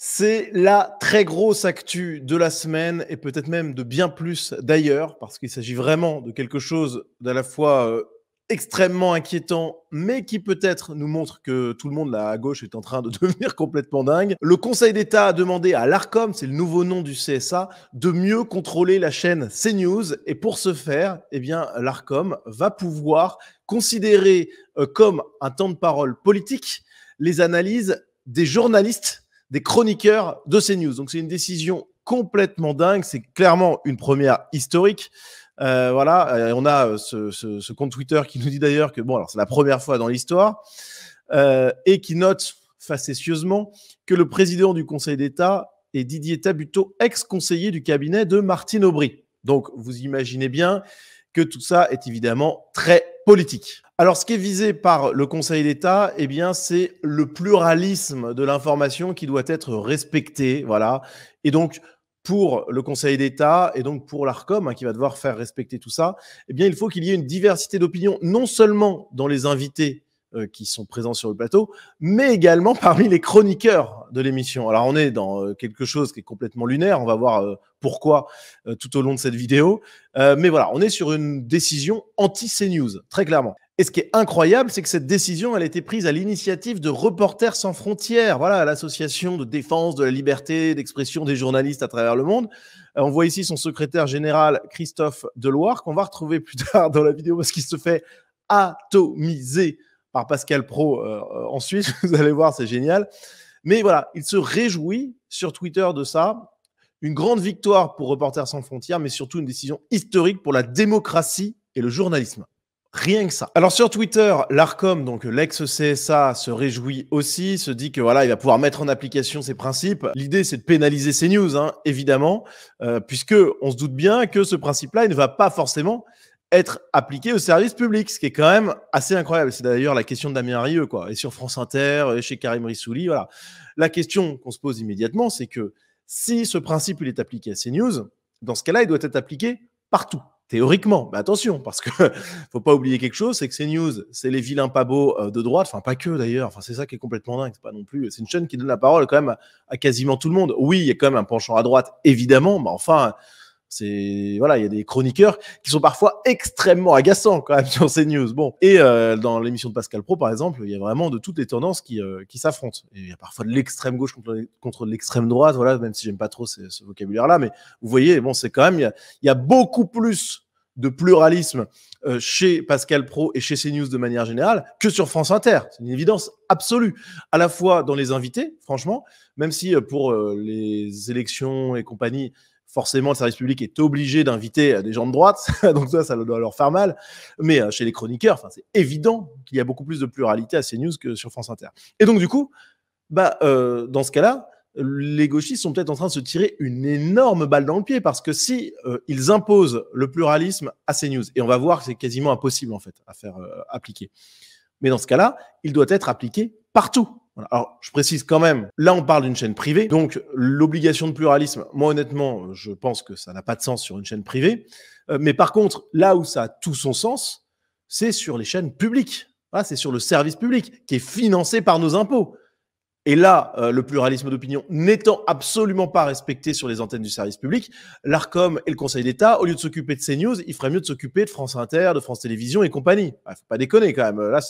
C'est la très grosse actu de la semaine et peut-être même de bien plus d'ailleurs, parce qu'il s'agit vraiment de quelque chose d'à la fois extrêmement inquiétant, mais qui peut-être nous montre que tout le monde là à gauche est en train de devenir complètement dingue. Le Conseil d'État a demandé à l'Arcom, c'est le nouveau nom du CSA, de mieux contrôler la chaîne CNews. Et pour ce faire, eh bien, l'Arcom va pouvoir considérer comme un temps de parole politique les analyses des journalistes, des chroniqueurs de CNews. Donc c'est une décision complètement dingue, c'est clairement une première historique. Voilà, on a ce compte Twitter qui nous dit d'ailleurs que bon, alors c'est la première fois dans l'histoire et qui note facétieusement que le président du Conseil d'État est Didier Tabuteau, ex-conseiller du cabinet de Martine Aubry. Donc vous imaginez bien que tout ça est évidemment très politique. Alors, ce qui est visé par le Conseil d'État, eh bien, c'est le pluralisme de l'information qui doit être respecté, voilà. Et donc, pour le Conseil d'État et donc pour l'Arcom, qui va devoir faire respecter tout ça, eh bien, il faut qu'il y ait une diversité d'opinions, non seulement dans les invités qui sont présents sur le plateau, mais également parmi les chroniqueurs de l'émission. Alors, on est dans quelque chose qui est complètement lunaire. On va voir pourquoi tout au long de cette vidéo. Mais voilà, on est sur une décision anti-CNews, très clairement. Et ce qui est incroyable, c'est que cette décision, elle a été prise à l'initiative de Reporters sans frontières, voilà, l'association de défense de la liberté d'expression des journalistes à travers le monde. On voit ici son secrétaire général, Christophe Deloire, qu'on va retrouver plus tard dans la vidéo parce qu'il se fait atomiser par Pascal Praud ensuite. Vous allez voir, c'est génial. Mais voilà, il se réjouit sur Twitter de ça. Une grande victoire pour Reporters sans frontières, mais surtout une décision historique pour la démocratie et le journalisme. Rien que ça. Alors sur Twitter, l'Arcom, donc l'ex-CSA, se réjouit aussi, se dit que voilà, il va pouvoir mettre en application ses principes. L'idée, c'est de pénaliser CNews, évidemment, puisque on se doute bien que ce principe-là, il ne va pas forcément être appliqué au service public, ce qui est quand même assez incroyable. C'est d'ailleurs la question de Damien Rieu, quoi. Et sur France Inter, et chez Karim Rissouli, voilà. La question qu'on se pose immédiatement, c'est que si ce principe il est appliqué à CNews, dans ce cas-là, il doit être appliqué partout. Théoriquement, mais attention, parce que faut pas oublier quelque chose, c'est que CNews, c'est les vilains pas beaux de droite, enfin pas que d'ailleurs, enfin c'est ça qui est complètement dingue, c'est pas non plus, c'est une chaîne qui donne la parole quand même à quasiment tout le monde. Oui, il y a quand même un penchant à droite, évidemment, mais enfin, c'est voilà, il y a des chroniqueurs qui sont parfois extrêmement agaçants quand même sur CNews. Bon, et dans l'émission de Pascal Praud, par exemple, il y a vraiment de toutes les tendances qui s'affrontent. Et il y a parfois de l'extrême gauche contre l'extrême droite, voilà, même si j'aime pas trop ce vocabulaire-là, mais vous voyez, bon, c'est quand même il y a beaucoup plus de pluralisme chez Pascal Praud et chez CNews de manière générale que sur France Inter. C'est une évidence absolue. À la fois dans les invités, franchement, même si pour les élections et compagnie, forcément, le service public est obligé d'inviter des gens de droite, donc ça doit leur faire mal. Mais chez les chroniqueurs, c'est évident qu'il y a beaucoup plus de pluralité à CNews que sur France Inter. Et donc, du coup, dans ce cas-là, les gauchistes sont peut-être en train de se tirer une énorme balle dans le pied parce que si ils imposent le pluralisme à CNews, et on va voir que c'est quasiment impossible en fait à faire appliquer, mais dans ce cas-là, il doit être appliqué partout. Voilà. Alors, je précise quand même, là on parle d'une chaîne privée, donc l'obligation de pluralisme, moi honnêtement, je pense que ça n'a pas de sens sur une chaîne privée, mais par contre, là où ça a tout son sens, c'est sur les chaînes publiques. Voilà, c'est sur le service public qui est financé par nos impôts. Et là, le pluralisme d'opinion n'étant absolument pas respecté sur les antennes du service public, l'Arcom et le Conseil d'État, au lieu de s'occuper de CNews, il ferait mieux de s'occuper de France Inter, de France Télévisions et compagnie. Faut pas déconner quand même. Là,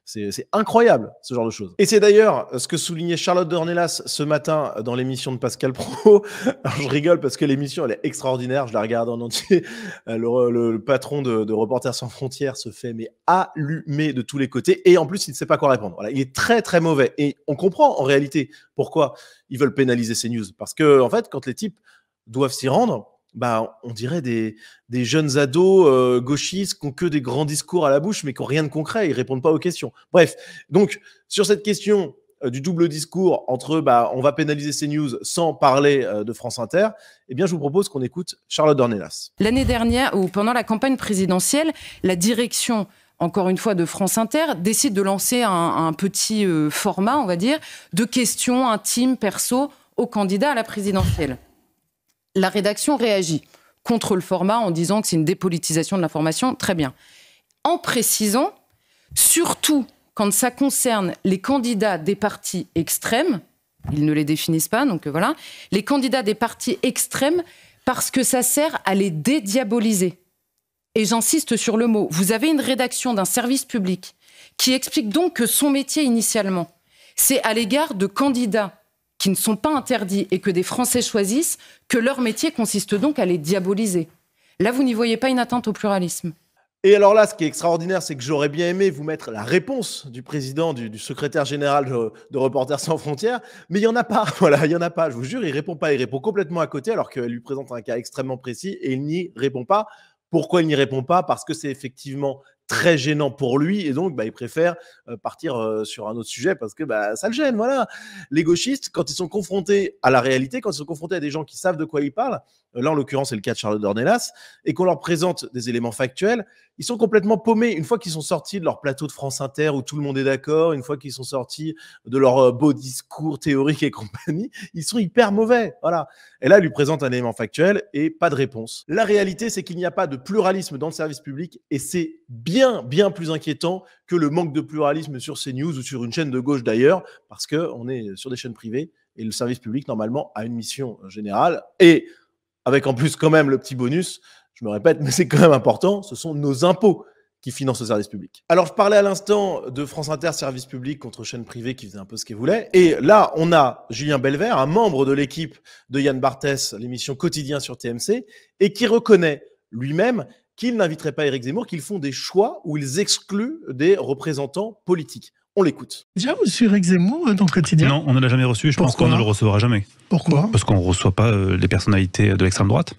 c'est incroyable, ce genre de choses. Et c'est d'ailleurs ce que soulignait Charlotte Dornelas ce matin dans l'émission de Pascal Praud. Alors, je rigole parce que l'émission, elle est extraordinaire. Je la regarde en entier. Le patron de Reporters sans frontières se fait mais allumer de tous les côtés. Et en plus, il ne sait pas quoi répondre. Voilà, il est très, très mauvais. Et on comprend en réalité pourquoi ils veulent pénaliser CNews. Parce que, en fait, quand les types doivent s'y rendre, on dirait des jeunes ados gauchistes qui ont que des grands discours à la bouche, mais qui n'ont rien de concret, ils répondent pas aux questions. Bref, donc sur cette question du double discours entre on va pénaliser CNews sans parler de France Inter, eh bien je vous propose qu'on écoute Charlotte Dornelas. L'année dernière, ou pendant la campagne présidentielle, la direction, encore une fois, de France Inter, décide de lancer un petit format, on va dire, de questions intimes, perso, aux candidats à la présidentielle. La rédaction réagit contre le format en disant que c'est une dépolitisation de l'information. Très bien. En précisant, surtout quand ça concerne les candidats des partis extrêmes, Ils ne les définissent pas, donc voilà. Les candidats des partis extrêmes, parce que ça sert à les dédiaboliser. Et j'insiste sur le mot. Vous avez une rédaction d'un service public qui explique donc que son métier initialement, c'est à l'égard de candidats qui ne sont pas interdits et que des Français choisissent, que leur métier consiste donc à les diaboliser. Là, vous n'y voyez pas une atteinte au pluralisme. Et alors là, ce qui est extraordinaire, c'est que j'aurais bien aimé vous mettre la réponse du président, du secrétaire général de Reporters sans frontières, mais il n'y en a pas. Voilà, il n'y en a pas. Je vous jure, il ne répond pas. Il répond complètement à côté alors qu'elle lui présente un cas extrêmement précis et il n'y répond pas. Pourquoi il n'y répond pas? Parce que c'est effectivement très gênant pour lui et donc il préfère partir sur un autre sujet parce que ça le gêne. Voilà. Les gauchistes, quand ils sont confrontés à la réalité, quand ils sont confrontés à des gens qui savent de quoi ils parlent, là en l'occurrence c'est le cas de Charlotte Dornelas, et qu'on leur présente des éléments factuels, ils sont complètement paumés. Une fois qu'ils sont sortis de leur plateau de France Inter où tout le monde est d'accord, une fois qu'ils sont sortis de leur beau discours théorique et compagnie, ils sont hyper mauvais. Voilà. Et là, elle lui présente un élément factuel et pas de réponse. La réalité, c'est qu'il n'y a pas de pluralisme dans le service public et c'est bien plus inquiétant que le manque de pluralisme sur CNews ou sur une chaîne de gauche d'ailleurs, parce qu'on est sur des chaînes privées et le service public, normalement, a une mission générale et avec en plus quand même le petit bonus, je me répète, mais c'est quand même important, ce sont nos impôts qui financent le service public. Alors, je parlais à l'instant de France Inter, service public contre chaîne privée qui faisait un peu ce qu'elle voulait. Et là, on a Julien Belvert, un membre de l'équipe de Yann Barthès, l'émission Quotidien sur TMC, et qui reconnaît lui-même qu'il n'inviterait pas Éric Zemmour, qu'ils font des choix où ils excluent des représentants politiques. On l'écoute. Déjà reçu Éric Zemmour dans le Quotidien? Non, on ne l'a jamais reçu. Je pense qu'on ne le recevra jamais. Pourquoi? Parce qu'on ne reçoit pas les personnalités de l'extrême droite.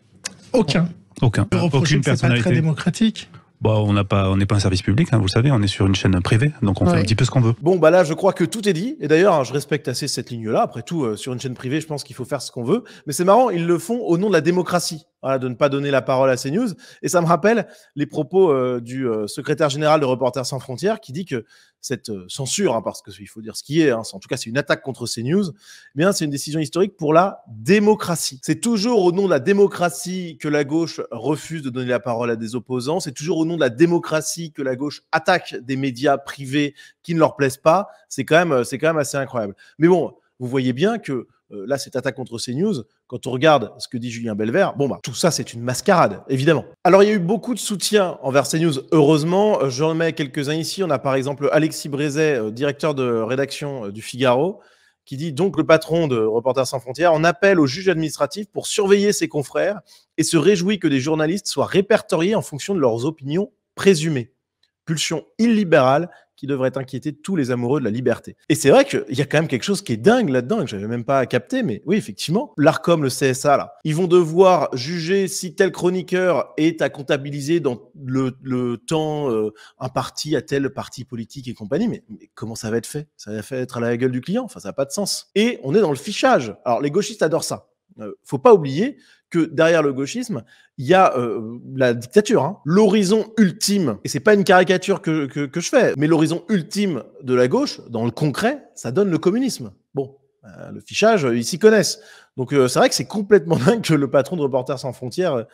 Aucun. Aucun. Aucune personnalité. C'est pas très démocratique. On n'est pas un service public, vous le savez, on est sur une chaîne privée, donc on fait un petit peu ce qu'on veut. Bon, là, je crois que tout est dit. Et d'ailleurs, je respecte assez cette ligne-là. Après tout, sur une chaîne privée, je pense qu'il faut faire ce qu'on veut. Mais c'est marrant, ils le font au nom de la démocratie. Voilà, de ne pas donner la parole à CNews. Et ça me rappelle les propos du secrétaire général de Reporters sans frontières qui dit que cette censure, parce qu'il faut dire ce qui est, en tout cas c'est une attaque contre CNews, c'est une décision historique pour la démocratie. C'est toujours au nom de la démocratie que la gauche refuse de donner la parole à des opposants. C'est toujours au nom de la démocratie que la gauche attaque des médias privés qui ne leur plaisent pas. C'est quand même assez incroyable. Mais bon, vous voyez bien que là, cette attaque contre CNews, quand on regarde ce que dit Julien Belvert, tout ça, c'est une mascarade, évidemment. Alors, il y a eu beaucoup de soutien envers CNews, heureusement. J'en mets quelques-uns ici. On a par exemple Alexis Brézet, directeur de rédaction du Figaro, qui dit donc le patron de Reporters sans frontières en appelle au juge administratif pour surveiller ses confrères et se réjouit que des journalistes soient répertoriés en fonction de leurs opinions présumées. Pulsion illibérale qui devrait inquiéter tous les amoureux de la liberté. Et c'est vrai qu'il y a quand même quelque chose qui est dingue là-dedans, que je n'avais même pas capté, mais oui, effectivement, l'Arcom, le CSA, là, ils vont devoir juger si tel chroniqueur est à comptabiliser dans le temps imparti à tel parti politique et compagnie, mais comment ça va être fait? Ça va être à la gueule du client, ça n'a pas de sens. Et on est dans le fichage. Alors, les gauchistes adorent ça. Faut pas oublier que derrière le gauchisme, il y a la dictature, l'horizon ultime. Et c'est pas une caricature que je fais, mais l'horizon ultime de la gauche, dans le concret, ça donne le communisme. Bon, le fichage, ils s'y connaissent. Donc c'est vrai que c'est complètement dingue que le patron de Reporters sans frontières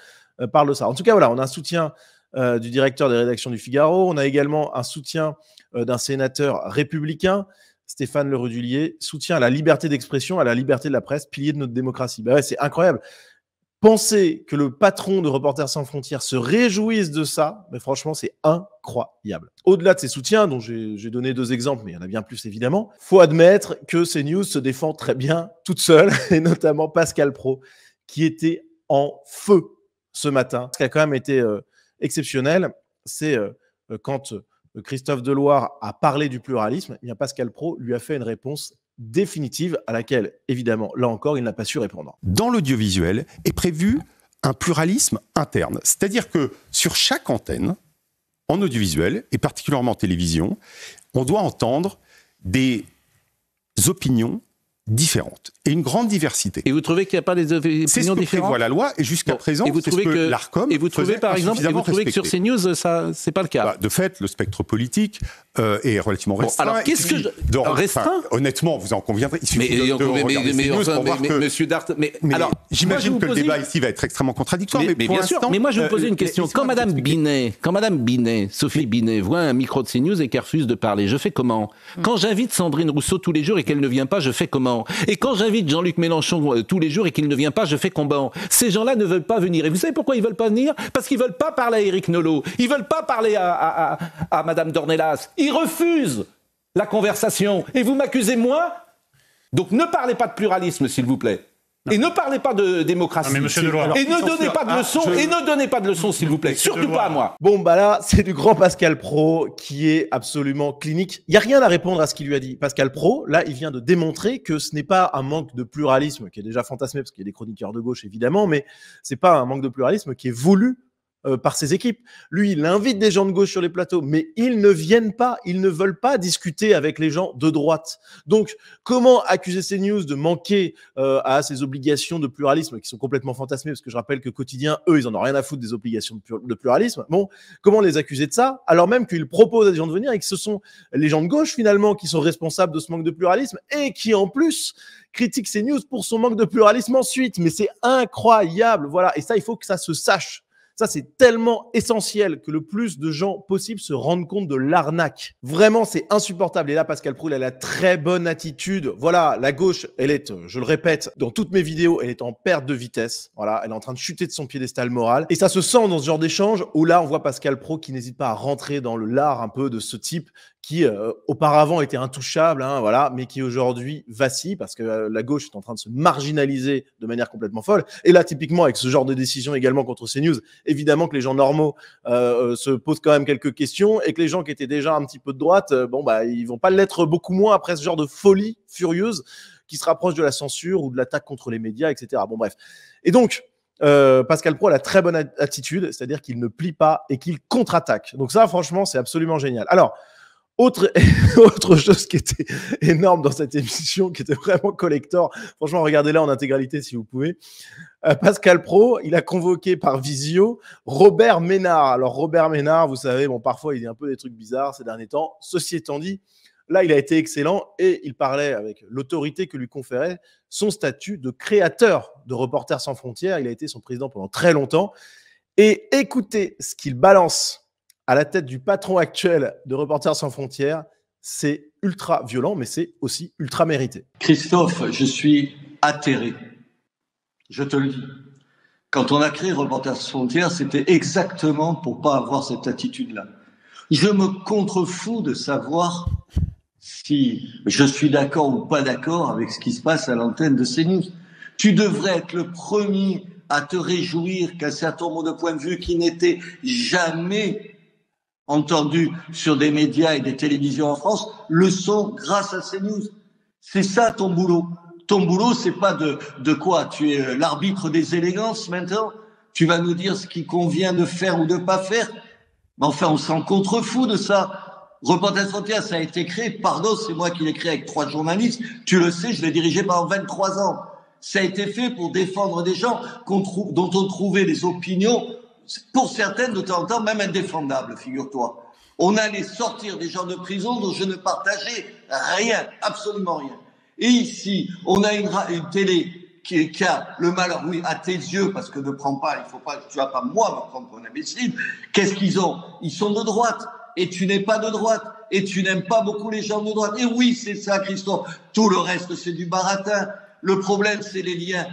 parle de ça. En tout cas, voilà, on a un soutien du directeur des rédactions du Figaro. On a également un soutien d'un sénateur républicain, Stéphane Le Rudulier, soutien à la liberté d'expression, à la liberté de la presse, pilier de notre démocratie. C'est incroyable. Penser que le patron de Reporters sans frontières se réjouisse de ça, franchement, c'est incroyable. Au-delà de ces soutiens, dont j'ai donné 2 exemples, mais il y en a bien plus évidemment, faut admettre que CNews se défend très bien toute seule, et notamment Pascal Praud, qui était en feu ce matin. Ce qui a quand même été exceptionnel, c'est quand Christophe Deloire a parlé du pluralisme, Pascal Praud lui a fait une réponse définitive à laquelle, évidemment, là encore, il n'a pas su répondre. Dans l'audiovisuel est prévu un pluralisme interne. C'est-à-dire que sur chaque antenne, en audiovisuel, et particulièrement en télévision, on doit entendre des opinions différentes et une grande diversité. Et vous trouvez qu'il n'y a pas des opinions différentes? C'est ce que prévoit la loi et jusqu'à présent, c'est ce que l'Arcom et vous trouvez par exemple, que sur CNews, ça c'est pas le cas. De fait, le spectre politique est relativement restreint. Alors, qu'est-ce que restreint honnêtement, vous en conviendrez. Il suffit de regarder ces news pour voir que... Monsieur Dart, mais alors, j'imagine que le débat ici va être extrêmement contradictoire. Mais pour bien sûr. Mais moi, je vais vous poser une question. Quand Madame Binet, Sophie Binet, voit un micro de CNews et qu'elle refuse de parler, je fais comment? Quand j'invite Sandrine Rousseau tous les jours et qu'elle ne vient pas, je fais comment? Et quand j'invite Jean-Luc Mélenchon tous les jours et qu'il ne vient pas, je fais comment? Ces gens-là ne veulent pas venir. Et vous savez pourquoi ils veulent pas venir? Parce qu'ils veulent pas parler à Éric Nolot. Ils veulent pas parler à Madame Dornelas. Ils refusent la conversation. Et vous m'accusez, moi? Donc ne parlez pas de pluralisme, s'il vous plaît. Et ne parlez pas de démocratie. Mais monsieur Deloire, et ne donnez pas de leçons, et ne donnez pas de leçons, s'il vous plaît. Surtout pas à moi. Bon, bah là, c'est du grand Pascal Praud qui est absolument clinique. Il n'y a rien à répondre à ce qu'il lui a dit. Pascal Praud, là, il vient de démontrer que ce n'est pas un manque de pluralisme qui est déjà fantasmé, parce qu'il y a des chroniqueurs de gauche, évidemment, mais c'est pas un manque de pluralisme qui est voulu par ses équipes. Lui, il invite des gens de gauche sur les plateaux, mais ils ne viennent pas, ils ne veulent pas discuter avec les gens de droite. Donc, comment accuser CNews de manquer à ses obligations de pluralisme qui sont complètement fantasmées, parce que je rappelle que Quotidien, eux, ils en ont rien à foutre des obligations de pluralisme. Bon, comment les accuser de ça, alors même qu'ils proposent à des gens de venir et que ce sont les gens de gauche, finalement, qui sont responsables de ce manque de pluralisme et qui, en plus, critiquent CNews pour son manque de pluralisme ensuite. Mais c'est incroyable, voilà. Et ça, il faut que ça se sache. Ça, c'est tellement essentiel que le plus de gens possible se rendent compte de l'arnaque. Vraiment, c'est insupportable. Et là, Pascal Praud, elle a la très bonne attitude. Voilà, la gauche, elle est, je le répète, dans toutes mes vidéos, elle est en perte de vitesse. Voilà, elle est en train de chuter de son piédestal moral. Et ça se sent dans ce genre d'échange où là, on voit Pascal Praud qui n'hésite pas à rentrer dans le lard un peu de ce type qui auparavant était intouchable, hein, voilà, mais qui aujourd'hui vacille parce que la gauche est en train de se marginaliser de manière complètement folle. Et là, typiquement, avec ce genre de décision également contre CNews, évidemment que les gens normaux se posent quand même quelques questions et que les gens qui étaient déjà un petit peu de droite, bon, bah, ils vont pas l'être beaucoup moins après ce genre de folie furieuse qui se rapproche de la censure ou de l'attaque contre les médias, etc. Bon, bref. Et donc, Pascal Praud a la très bonne attitude, c'est-à-dire qu'il ne plie pas et qu'il contre-attaque. Donc ça, franchement, c'est absolument génial. Alors, autre chose qui était énorme dans cette émission, qui était vraiment collector, franchement, regardez-la en intégralité si vous pouvez. Pascal Praud, il a convoqué par visio Robert Ménard. Alors, Robert Ménard, vous savez, bon, parfois, il dit un peu des trucs bizarres ces derniers temps. Ceci étant dit, là, il a été excellent et il parlait avec l'autorité que lui conférait son statut de créateur de Reporters sans frontières. Il a été son président pendant très longtemps. Et écoutez ce qu'il balance à la tête du patron actuel de Reporters sans frontières, c'est ultra violent, mais c'est aussi ultra mérité. Christophe, je suis atterré. Je te le dis. Quand on a créé Reporters sans frontières, c'était exactement pour pas avoir cette attitude-là. Je me contrefous de savoir si je suis d'accord ou pas d'accord avec ce qui se passe à l'antenne de CNews. Tu devrais être le premier à te réjouir qu'un certain nombre de points de vue qui n'étaient jamais entendus sur des médias et des télévisions en France le sont grâce à CNews. C'est ça ton boulot. Ton boulot, c'est pas de quoi? Tu es l'arbitre des élégances maintenant? Tu vas nous dire ce qui convient de faire ou de pas faire? Mais enfin, on s'en contrefout de ça. Reporters sans frontières, ça a été créé, pardon, c'est moi qui l'ai créé avec 3 journalistes. Tu le sais, je l'ai dirigé pendant 23 ans. Ça a été fait pour défendre des gens dont on trouvait les opinions, pour certaines, de temps en temps, même indéfendables, figure-toi. On allait sortir des gens de prison dont je ne partageais rien, absolument rien. Et ici, on a une télé qui a le malheur, oui, à tes yeux, parce que ne prends pas, il faut pas, tu vas pas moi me prendre pour un imbécile. Qu'est-ce qu'ils ont? Ils sont de droite. Et tu n'es pas de droite. Et tu n'aimes pas beaucoup les gens de droite. Et oui, c'est ça, Christophe. Tout le reste, c'est du baratin. Le problème, c'est les liens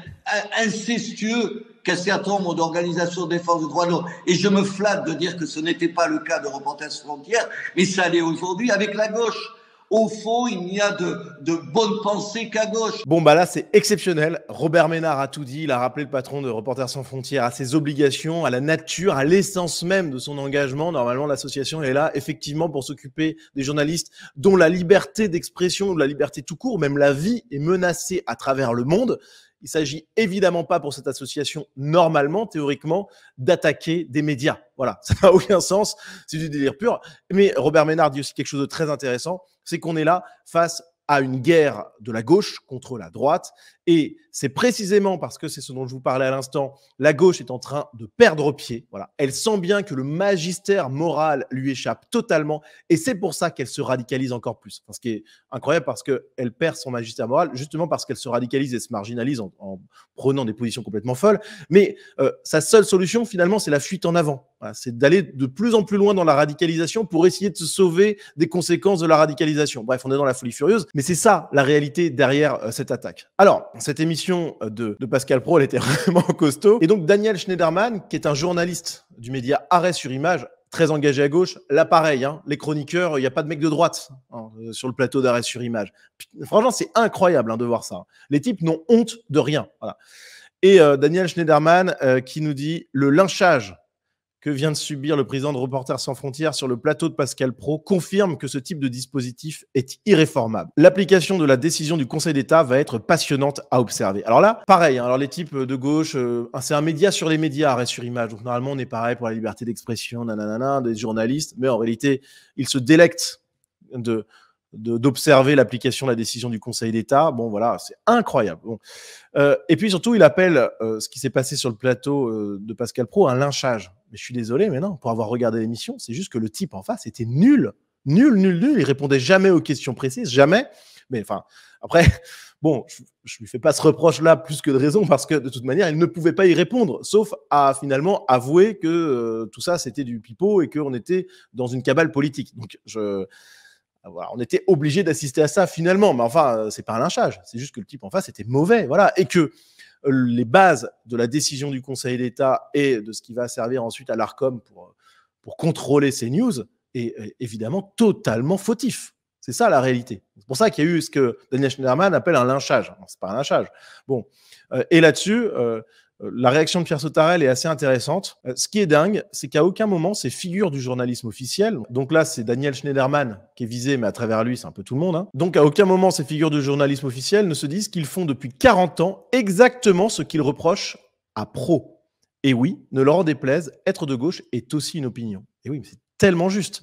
incestueux qu'un certain nombre d'organisations de défense des droits de l'homme. Et je me flatte de dire que ce n'était pas le cas de Reporters sans frontières, mais ça l'est aujourd'hui avec la gauche. Au fond, il n'y a de bonne pensée qu'à gauche. Bon, bah là, c'est exceptionnel. Robert Ménard a tout dit. Il a rappelé le patron de Reporters sans frontières à ses obligations, à la nature, à l'essence même de son engagement. Normalement, l'association est là, effectivement, pour s'occuper des journalistes dont la liberté d'expression, la liberté tout court, même la vie est menacée à travers le monde. Il s'agit évidemment pas pour cette association, normalement, théoriquement, d'attaquer des médias. Voilà, ça n'a aucun sens, c'est du délire pur. Mais Robert Ménard dit aussi quelque chose de très intéressant, c'est qu'on est là face à une guerre de la gauche contre la droite Et c'est précisément parce que c'est ce dont je vous parlais à l'instant, la gauche est en train de perdre pied. Voilà. Elle sent bien que le magistère moral lui échappe totalement et c'est pour ça qu'elle se radicalise encore plus. Enfin, ce qui est incroyable parce qu'elle perd son magistère moral justement parce qu'elle se radicalise et se marginalise en prenant des positions complètement folles. Mais sa seule solution finalement, c'est la fuite en avant. Voilà, c'est d'aller de plus en plus loin dans la radicalisation pour essayer de se sauver des conséquences de la radicalisation. Bref, on est dans la folie furieuse, mais c'est ça la réalité derrière cette attaque. Alors, cette émission de Pascal Praud, elle était vraiment costaud. Et donc, Daniel Schneiderman, qui est un journaliste du média Arrêt sur Image, très engagé à gauche, là pareil, hein, les chroniqueurs, il n'y a pas de mec de droite sur le plateau d'Arrêt sur Image. Franchement, c'est incroyable de voir ça. Les types n'ont honte de rien. Voilà. Et Daniel Schneiderman qui nous dit « Le lynchage que vient de subir le président de Reporters sans frontières sur le plateau de Pascal Praud confirme que ce type de dispositif est irréformable. L'application de la décision du Conseil d'État va être passionnante à observer. » Alors là, pareil, hein, alors les types de gauche, c'est un média sur les médias, Arrêt sur Image. Donc normalement, on est pareil pour la liberté d'expression, nanana, des journalistes, mais en réalité, ils se délectent d'observer l'application de la décision du Conseil d'État. Bon, voilà, c'est incroyable. Bon. Et puis surtout, il appelle ce qui s'est passé sur le plateau de Pascal Praud un lynchage. Mais je suis désolé, mais non, pour avoir regardé l'émission, c'est juste que le type en face était nul. Nul. Il répondait jamais aux questions précises, jamais. Mais enfin, après, bon, je lui fais pas ce reproche-là plus que de raison, parce que de toute manière, il ne pouvait pas y répondre, sauf à finalement avouer que tout ça, c'était du pipeau et qu'on était dans une cabale politique. Donc, voilà, on était obligé d'assister à ça finalement, mais enfin, c'est pas un lynchage, c'est juste que le type en face était mauvais, voilà, et que les bases de la décision du Conseil d'État et de ce qui va servir ensuite à l'Arcom pour contrôler ces news est évidemment totalement fautif. C'est ça la réalité. C'est pour ça qu'il y a eu ce que Daniel Schneiderman appelle un lynchage. Non, c'est pas un lynchage. Bon, et là-dessus, la réaction de Pierre Sautarel est assez intéressante. Ce qui est dingue, c'est qu'à aucun moment ces figures du journalisme officiel, donc là c'est Daniel Schneiderman qui est visé, mais à travers lui c'est un peu tout le monde, hein. Donc à aucun moment ces figures du journalisme officiel ne se disent qu'ils font depuis 40 ans exactement ce qu'ils reprochent à Praud. Et oui, ne leur en déplaise, être de gauche est aussi une opinion. Et oui, mais c'est tellement juste.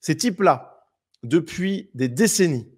Ces types-là, depuis des décennies,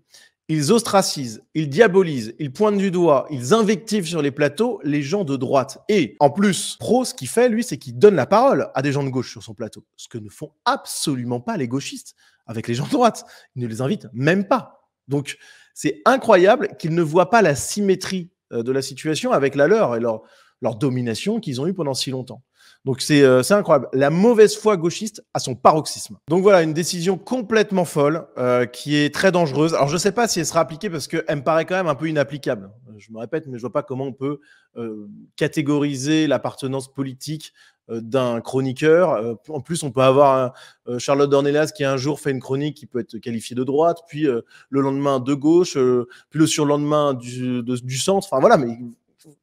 ils ostracisent, ils diabolisent, ils pointent du doigt, ils invectivent sur les plateaux les gens de droite. Et en plus, Praud, ce qu'il fait, lui, c'est qu'il donne la parole à des gens de gauche sur son plateau. Ce que ne font absolument pas les gauchistes avec les gens de droite. Ils ne les invitent même pas. Donc, c'est incroyable qu'ils ne voient pas la symétrie de la situation avec la leur et leur domination qu'ils ont eue pendant si longtemps. Donc c'est incroyable. La mauvaise foi gauchiste a son paroxysme. Donc voilà, une décision complètement folle qui est très dangereuse. Alors je ne sais pas si elle sera appliquée parce qu'elle me paraît quand même un peu inapplicable. Je me répète, mais je ne vois pas comment on peut catégoriser l'appartenance politique d'un chroniqueur. En plus, on peut avoir Charlotte Dornelas qui un jour fait une chronique qui peut être qualifiée de droite, puis le lendemain de gauche, puis le surlendemain du centre. Enfin voilà, mais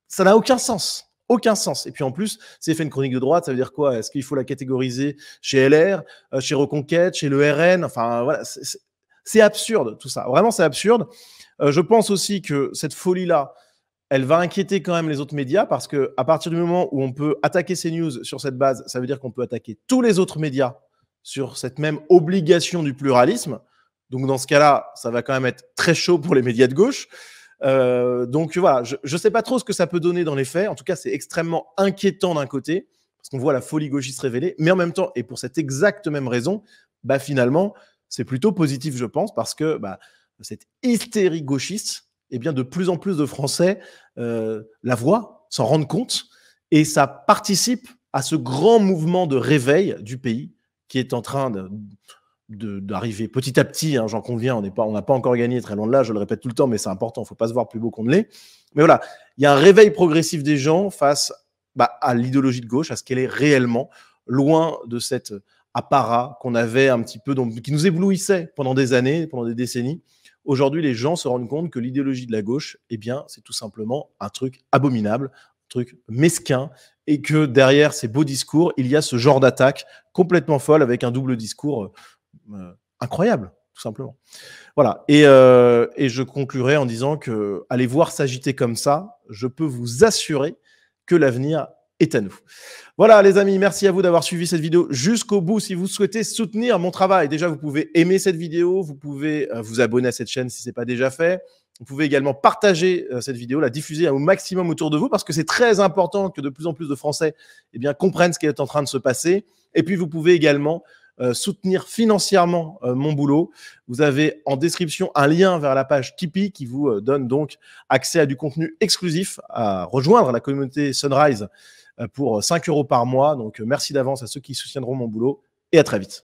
ça n'a aucun sens. Aucun sens. Et puis en plus, c'est fait une chronique de droite, ça veut dire quoi? Est-ce qu'il faut la catégoriser chez LR, chez Reconquête, chez le RN? Enfin voilà, c'est absurde tout ça. Vraiment, c'est absurde. Je pense aussi que cette folie-là, elle va inquiéter quand même les autres médias parce que à partir du moment où on peut attaquer ces news sur cette base, ça veut dire qu'on peut attaquer tous les autres médias sur cette même obligation du pluralisme. Donc dans ce cas-là, ça va quand même être très chaud pour les médias de gauche. Donc voilà, je ne sais pas trop ce que ça peut donner dans les faits. En tout cas, c'est extrêmement inquiétant d'un côté, parce qu'on voit la folie gauchiste révélée, mais en même temps, et pour cette exacte même raison, bah finalement, c'est plutôt positif, je pense, parce que cette hystérie gauchiste, eh bien, de plus en plus de Français la voient, s'en rendent compte, et ça participe à ce grand mouvement de réveil du pays qui est en train d'arriver petit à petit, hein, j'en conviens, on n'a pas encore gagné, très loin de là, je le répète tout le temps, mais c'est important, il ne faut pas se voir plus beau qu'on ne l'est. Mais voilà, il y a un réveil progressif des gens face à l'idéologie de gauche, à ce qu'elle est réellement, loin de cet apparat qu'on avait un petit peu, qui nous éblouissait pendant des années, pendant des décennies. Aujourd'hui, les gens se rendent compte que l'idéologie de la gauche, eh bien, c'est tout simplement un truc abominable, un truc mesquin, et que derrière ces beaux discours, il y a ce genre d'attaque complètement folle avec un double discours incroyable, tout simplement. Voilà. Et je conclurai en disant que aller voir s'agiter comme ça, je peux vous assurer que l'avenir est à nous. Voilà les amis, merci à vous d'avoir suivi cette vidéo jusqu'au bout. Si vous souhaitez soutenir mon travail, déjà vous pouvez aimer cette vidéo, vous pouvez vous abonner à cette chaîne si ce n'est pas déjà fait. Vous pouvez également partager cette vidéo, la diffuser au maximum autour de vous parce que c'est très important que de plus en plus de Français comprennent ce qui est en train de se passer. Et puis vous pouvez également soutenir financièrement mon boulot. Vous avez en description un lien vers la page Tipeee qui vous donne donc accès à du contenu exclusif, à rejoindre la communauté Sunrise pour 5 € par mois. Donc merci d'avance à ceux qui soutiendront mon boulot et à très vite.